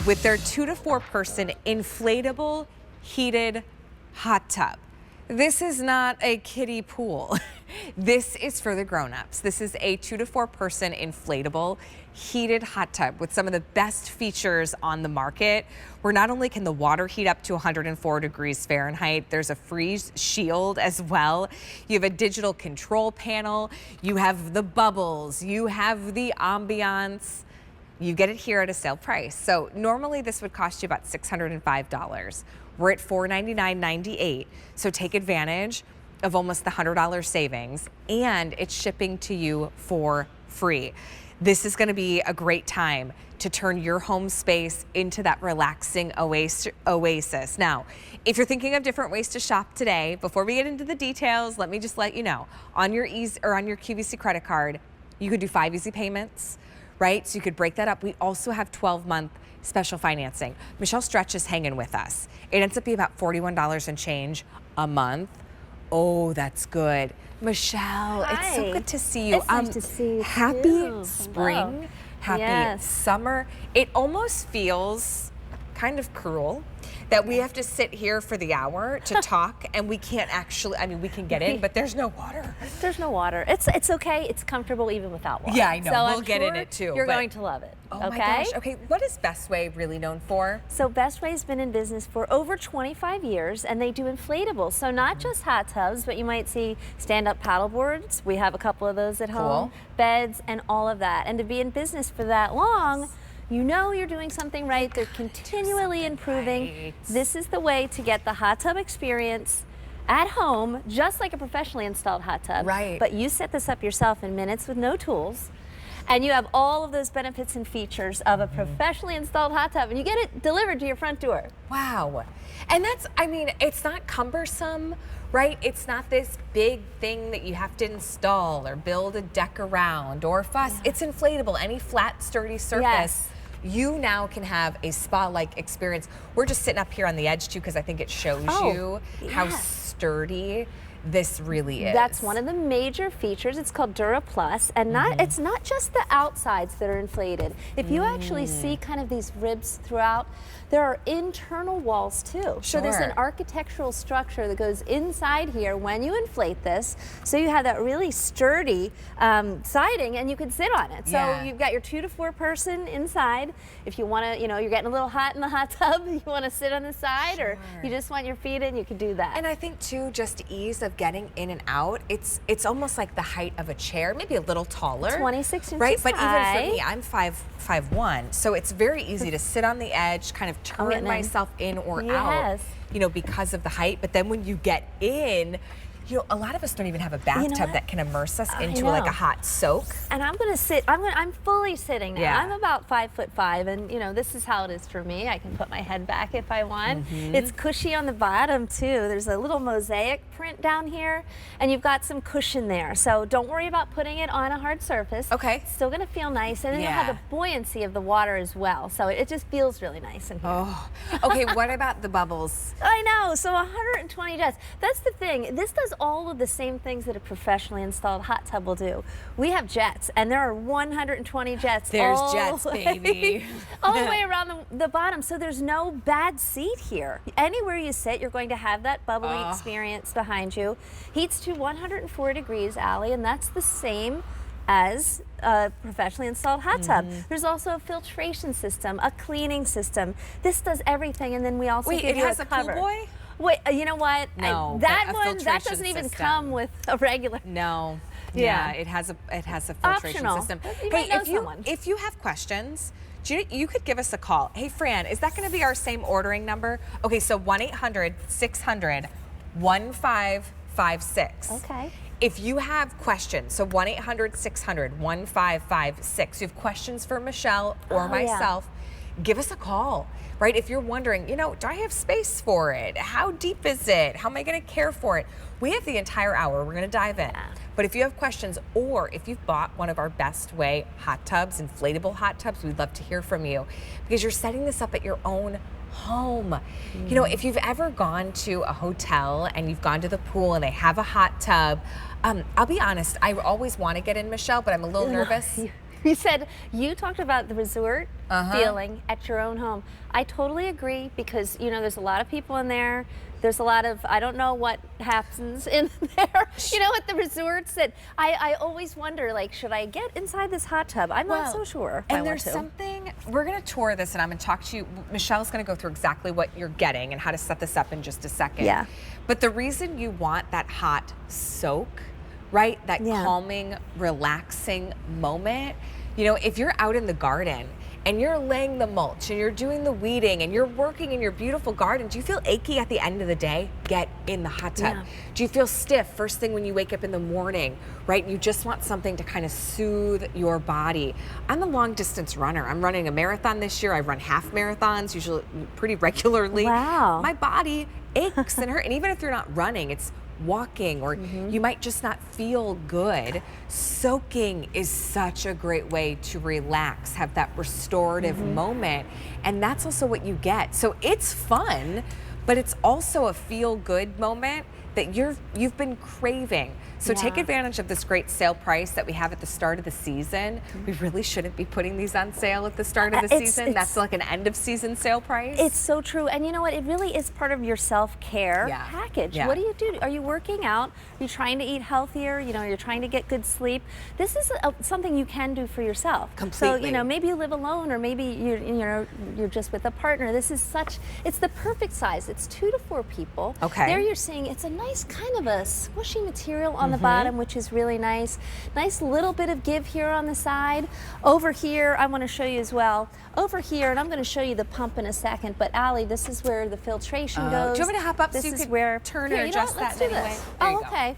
with their 2 to 4 person inflatable heated hot tub. This is not a kiddie pool. This is for the grown-ups. This is a 2 to 4 person inflatable heated hot tub with some of the best features on the market, where not only can the water heat up to 104 degrees Fahrenheit, there's a freeze shield as well. You have a digital control panel. You have the bubbles. You have the ambiance. You get it here at a sale price. So normally this would cost you about $605. We're at $499.98. So take advantage of almost the $100 savings, and it's shipping to you for free. This is going to be a great time to turn your home space into that relaxing oasis. Now, if you're thinking of different ways to shop today, before we get into the details, let me just let you know, on your QVC credit card, you could do 5 easy payments, right? So you could break that up. We also have 12-month special financing. Michelle Stretch is hanging with us. It ends up being about $41 and change a month. Oh, that's good. Michelle, Hi. It's so good to see you. It's nice to see you happy too. spring, Hello. happy Yes. summer. It almost feels kind of cruel that we have to sit here for the hour to talk, and we can't actually, I mean, we can get in, but there's no water. There's no water. It's okay. It's comfortable even without water. Yeah, I know. So We'll I'm get in sure it too. You're but- going to love it. Oh okay? my gosh. Okay, what is Bestway really known for? So Bestway's been in business for over 25 years, and they do inflatables. So not just hot tubs, but you might see stand-up paddle boards. We have a couple of those at home. Beds and all of that. And to be in business for that long, you know you're doing something right. They're continually improving. right. This is the way to get the hot tub experience at home, just like a professionally installed hot tub. Right. But you set this up yourself in minutes with no tools. And you have all of those benefits and features of a professionally installed hot tub, and you get it delivered to your front door. Wow. And that's, I mean, it's not cumbersome, right? It's not this big thing that you have to install or build a deck around or fuss. It's inflatable. Any flat, sturdy surface. Yes. You now can have a spa-like experience. We're just sitting up here on the edge too, because I think it shows you how yes. sturdy this really is. That's one of the major features. It's called Dura Plus, and it's not just the outsides that are inflated. If you actually see kind of these ribs throughout, there are internal walls too. So there's an Sure. architectural structure that goes inside here when you inflate this. So you have that really sturdy siding, and you can sit on it. Yeah. So you've got your 2 to 4 person inside. If you want to, you know, you're getting a little hot in the hot tub, you want to sit on the side, or you just want your feet in, you can do that. And I think too, just ease of getting in and out, it's almost like the height of a chair, maybe a little taller. 26 inches right? But high. even for me, I'm 5'1", so it's very easy to sit on the edge, kind of turn getting in. myself in or out, Yes. you know, because of the height. But then when you get in, you know, a lot of us don't even have a bathtub what? that can immerse us into know. like a hot soak. And I'm gonna sit. I'm fully sitting now. Yeah. I'm about 5'5", and you know this is how it is for me. I can put my head back if I want. It's cushy on the bottom too. There's a little mosaic print down here, and you've got some cushion there. So don't worry about putting it on a hard surface. Okay. It's still gonna feel nice, and then you'll have Yeah. the buoyancy of the water as well. So it just feels really nice in here. Oh, okay. What about the bubbles? I know, so 120 jets. That's the thing. This does all of the same things that a professionally installed hot tub will do. We have jets, and there are 120 jets. There's all jets, the way- baby. all the way around the bottom, so there's no bad seat here. Anywhere you sit, you're going to have that bubbly experience behind you. Heats to 104 degrees, Allie, and that's the same as a professionally installed hot tub. There's also a filtration system, a cleaning system. This does everything, and then we also Wait, give it you has a a pool cover. boy? Wait, you know what? No, that but a one, that filtration doesn't even system. come with a regular. No. Yeah. It has a filtration Optional. system. You might know someone. if you have questions, you could give us a call. Hey Fran, is that going to be our same ordering number? Okay, so 1-800-600-1556. Okay. If you have questions, so 1-800-600-1556. You have questions for Michelle or Oh, yeah. myself, give us a call, right? If you're wondering, you know, do I have space for it? How deep is it? How am I going to care for it? We have the entire hour. We're going to dive in. Yeah. But if you have questions, or if you've bought one of our Bestway hot tubs, inflatable hot tubs, we'd love to hear from you, because you're setting this up at your own home. You know, if you've ever gone to a hotel and you've gone to the pool and they have a hot tub, I'll be honest, I always want to get in, Michelle, but I'm a little nervous. You said, you talked about the resort feeling at your own home. I totally agree, because you know there's a lot of people in there. There's a lot of, I don't know what happens in there, you know, at the resorts, that I always wonder, like, should I get inside this hot tub? I'm not so sure if I and want there's to. something, we're gonna tour this and I'm gonna talk to you, Michelle's gonna go through exactly what you're getting and how to set this up in just a second. Yeah. But the reason you want that hot soak, right? That calming, relaxing moment, you know, if you're out in the garden and you're laying the mulch and you're doing the weeding and you're working in your beautiful garden, do you feel achy at the end of the day? Get in the hot tub. Yeah. Do you feel stiff first thing when you wake up in the morning, right? You just want something to kind of soothe your body. I'm a long distance runner. I'm running a marathon this year. I run half marathons, usually pretty regularly. Wow. My body aches and hurts. And even if you're not running, it's walking, or you might just not feel good. Soaking is such a great way to relax, have that restorative moment, and that's also what you get. So it's fun, but it's also a feel-good moment that you've been craving. So take advantage of this great sale price that we have at the start of the season. We really shouldn't be putting these on sale at the start of the season. That's like an end of season sale price. It's so true. And you know what? It really is part of your self-care package. What do? Are you working out? Are you trying to eat healthier? You know, you're trying to get good sleep. This is something you can do for yourself. Completely. So, you know, maybe you live alone, or maybe you're just with a partner. This is it's the perfect size. It's 2 to 4 people. Okay. There you're seeing it's a nice kind of a squishy material on the bottom, which is really nice. Nice little bit of give here on the side. Over here, I want to show you as well. Over here, and I'm going to show you the pump in a second, but Allie, this is where the filtration goes. Do you want me to hop up this so you is could where turn or adjust that in any way? Oh, okay.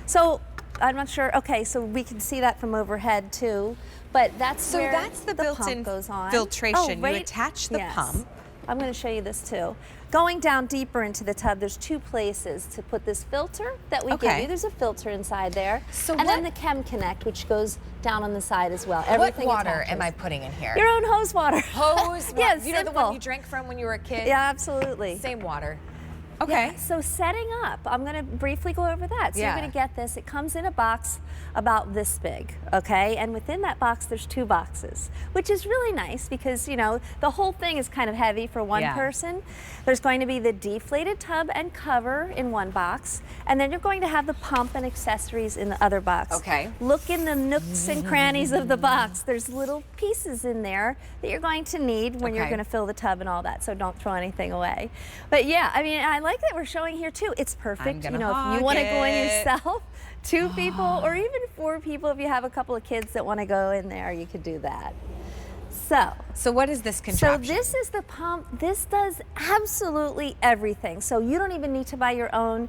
So I'm not sure. Okay, so we can see that from overhead too, but that's where that's the built-in pump goes on. filtration. Oh, You attach the pump. I'm going to show you this too. Going down deeper into the tub, there's 2 places to put this filter that we give you. There's a filter inside there. So and then the Chem Connect, which goes down on the side as well. Everything what water attaches. am I putting in here? Your own hose water. Hose water. Yes, you know the one you drank from when you were a kid? Yeah, absolutely. Same water. Okay. Yeah, so setting up, I'm going to briefly go over that. So you're going to get this. It comes in a box about this big, okay? And within that box, there's 2 boxes, which is really nice because, you know, the whole thing is kind of heavy for one person. There's going to be the deflated tub and cover in one box, and then you're going to have the pump and accessories in the other box. Okay. Look in the nooks and crannies of the box. There's little pieces in there that you're going to need when you're going to fill the tub and all that, so don't throw anything away. But yeah, I mean, I like that we're showing here too. It's perfect. You know, if you want to go in yourself, 2 people, or even 4 people, if you have a couple of kids that want to go in there, you could do that. So what is this contraption? So this is the pump. This does absolutely everything. So you don't even need to buy your own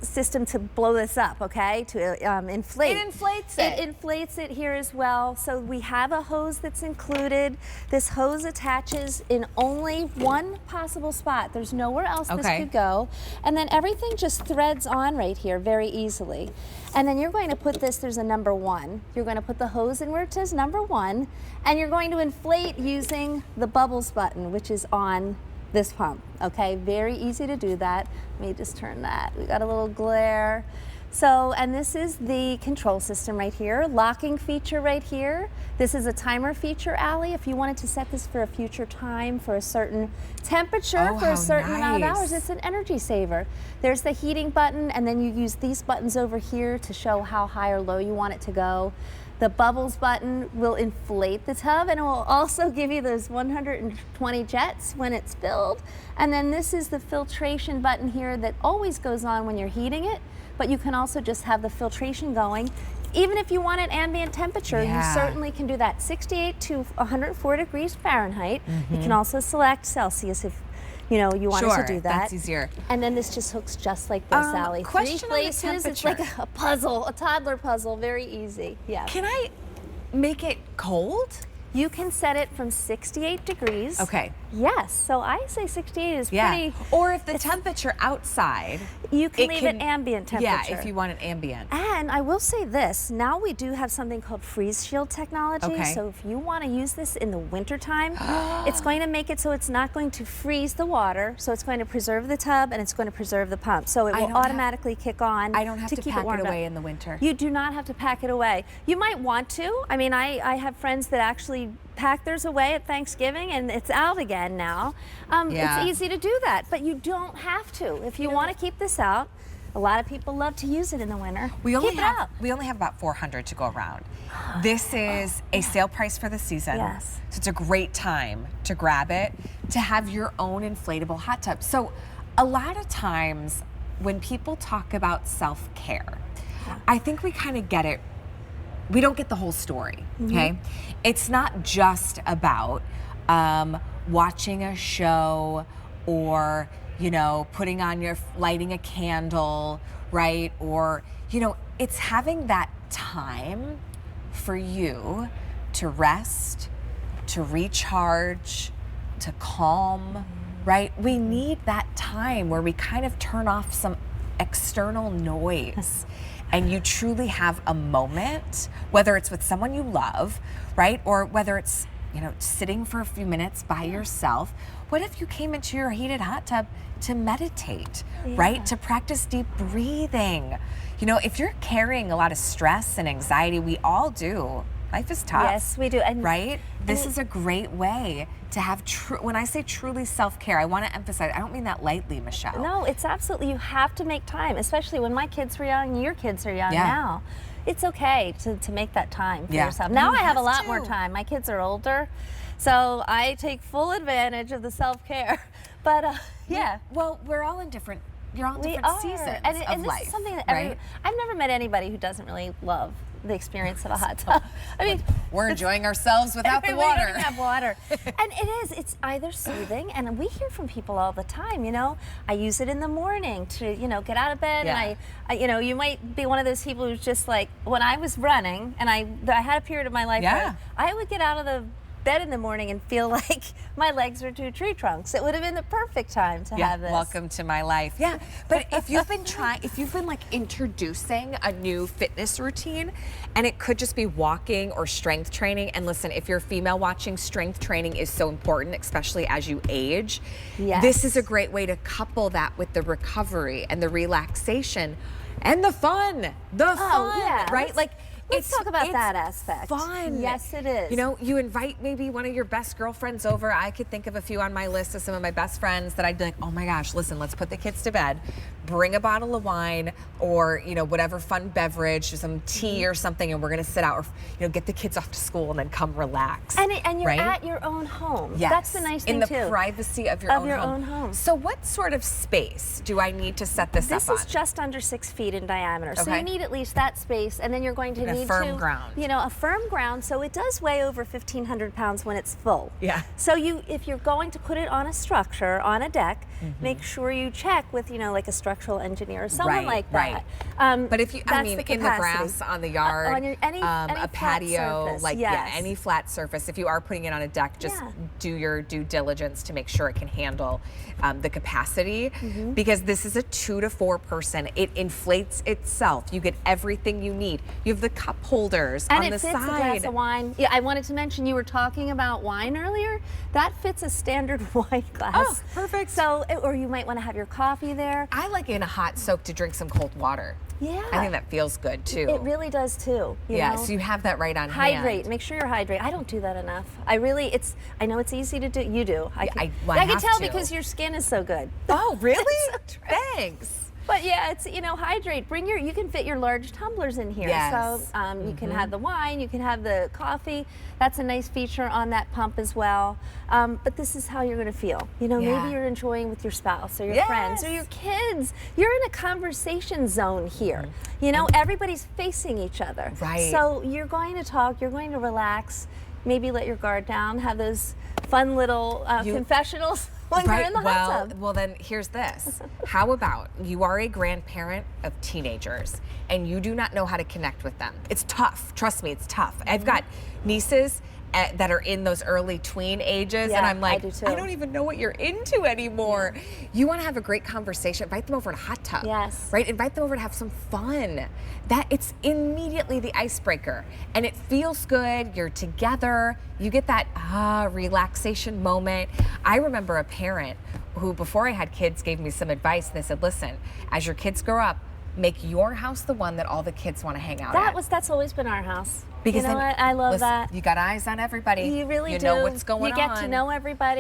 system to blow this up, okay? To inflate. It inflates it. It inflates it here as well. So we have a hose that's included. This hose attaches in only one possible spot. There's nowhere else this could go. And then everything just threads on right here very easily. And then you're going to put this, there's a number 1. You're going to put the hose in where it says number 1, and you're going to inflate using the bubbles button, which is on this pump, okay? Very easy to do that. Let me just turn that. We got a little glare. So, and this is the control system right here, locking feature right here. This is a timer feature, Allie. If you wanted to set this for a future time, for a certain temperature, for a certain amount of hours, it's an energy saver. There's the heating button, and then you use these buttons over here to show how high or low you want it to go. The bubbles button will inflate the tub, and it will also give you those 120 jets when it's filled. And then this is the filtration button here that always goes on when you're heating it, but you can also just have the filtration going. Even if you want an ambient temperature, you certainly can do that. 68 to 104 degrees Fahrenheit. You can also select Celsius if you know you want to do that. That's easier. And then this just hooks just like this, Allie. 3 places. It's like a puzzle, a toddler puzzle. Very easy. Yeah. Can I make it cold? You can set it from 68 degrees. Okay. Yes, so I say 68 is pretty. Or if the temperature outside, you can leave it ambient temperature. Yeah, if you want it ambient. And I will say this, now we do have something called freeze shield technology. Okay. So if you want to use this in the winter time, it's going to make it so it's not going to freeze the water. So it's going to preserve the tub and it's going to preserve the pump. So it will automatically kick on. I don't have to keep pack it warmed away up. in the winter. You do not have to pack it away. You might want to. I mean, I have friends that actually actually pack theirs away at Thanksgiving and it's out again now. Yeah. It's easy to do that, but you don't have to. If you want to keep this out, a lot of people love to use it in the winter. We only Keep it out. have about 400 to go around. This is a sale price for the season. Yes. So it's a great time to grab it, to have your own inflatable hot tub. So a lot of times when people talk about self-care, I think we kind of get it. We don't get the whole story, okay? It's not just about watching a show or, you know, lighting a candle, right? Or, you know, it's having that time for you to rest, to recharge, to calm, right? We need that time where we kind of turn off some external noise and you truly have a moment, whether it's with someone you love, right? Or whether it's, you know, sitting for a few minutes by yourself. What if you came into your heated hot tub to meditate, right? To practice deep breathing. You know, if you're carrying a lot of stress and anxiety, we all do. Life is tough. Yes, we do. And, right? This is a great way to have when I say truly self-care, I want to emphasize, I don't mean that lightly, Michelle. No, it's absolutely, you have to make time, especially when my kids were young, your kids are young now. It's okay to make that time for yourself. Now I have a lot more time. My kids are older, so I take full advantage of the self-care. But yeah. Well, we're all in different, you're all in different seasons and of this life, is something that right? I've never met anybody who doesn't really love the experience of a hot tub. I mean, we're enjoying ourselves without the water. We don't have water. And it's either soothing, and we hear from people all the time, you know, I use it in the morning to, you know, get out of bed, and I you know, you might be one of those people who's just like, when I was running, and I had a period of my life where I would get out of the bed in the morning and feel like my legs were two tree trunks. It would have been the perfect time to have this. Welcome to my life. Yeah, but if you've been like introducing a new fitness routine, and it could just be walking or strength training, and listen, if you're a female watching, strength training is so important, especially as you age. Yes. This is a great way to couple that with the recovery and the relaxation and the fun. Right? Let's talk about that aspect. Fun. Yes, it is. You know, you invite maybe one of your best girlfriends over. I could think of a few on my list of some of my best friends that I'd be like, oh my gosh, listen, let's put the kids to bed. Bring a bottle of wine or, you know, whatever fun beverage, some tea or something, and we're going to sit out or, you know, get the kids off to school and then come relax. And you're at your own home. Yes. That's the nice thing, in the too. privacy of your own home. So what sort of space do I need to set this up on? This is just under 6 feet in diameter. So you need at least that space, and then you're going to need a firm ground. You know, a firm ground, so it does weigh over 1,500 pounds when it's full. Yeah. So if you're going to put it on a structure, on a deck, make sure you check with, you know, like a structural engineer or someone like that. But if you, I mean, in the grass, on the yard, on any a patio, surface, like any flat surface, if you are putting it on a deck, just do your due diligence to make sure it can handle the capacity, because this is a 2 to 4 person. It inflates itself. You get everything you need. You have the cup holders on the side. And it fits a glass of wine. Yeah, I wanted to mention, you were talking about wine earlier. That fits a standard wine glass. Oh, perfect. So, or you might want to have your coffee there. I like in a hot soak to drink some cold water. Yeah. I think that feels good too. It really does too. You know? So you have that right on hand. Hydrate. Make sure you're hydrated. I don't do that enough. I know it's easy to do. You do. I can tell because your skin is so good. Oh, really? Thanks. But yeah, it's, you know, hydrate. You can fit your large tumblers in here. Yes. So you can have the wine, you can have the coffee. That's a nice feature on that pump as well. But this is how you're going to feel. You know, maybe you're enjoying with your spouse or your friends or your kids. You're in a conversation zone here. You know, everybody's facing each other. Right. So you're going to talk, you're going to relax, maybe let your guard down, have those fun little confessionals. When you're in the hot tub. Well, then here's this. How about you are a grandparent of teenagers and you do not know how to connect with them? It's tough. Trust me, it's tough. I've got nieces that are in those early tween ages, and I'm like, I don't even know what you're into anymore. You want to have a great conversation, invite them over to a hot tub. Yes. Right? Invite them over to have some fun. It's immediately the icebreaker, and it feels good. You're together. You get that relaxation moment. I remember a parent who, before I had kids, gave me some advice, and they said, listen, as your kids grow up, make your house the one that all the kids want to hang out at. That's always been our house. Because you know then, what? I love listen, that. You got eyes on everybody. You really do. You know what's going on. You get to know everybody.